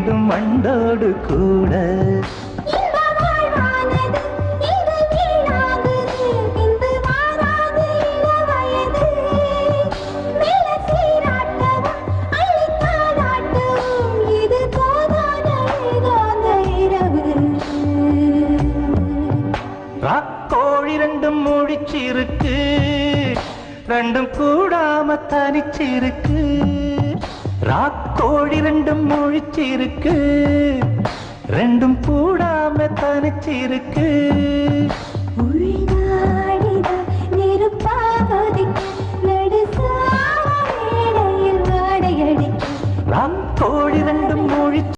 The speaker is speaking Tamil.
வேண்டும் மண்டோடு கூட. ராக்கோழி ரெண்டும் முழிச்சிருக்கு, ரெண்டும் கூடாம தனிச்சிருக்கு. ராக்கோழி ரெண்டும் முழிச்சிருக்கு, ரெண்டும் கூடாம தனிச்சிருக்கு. ராக்கோழி ரெண்டும் முழிச்சு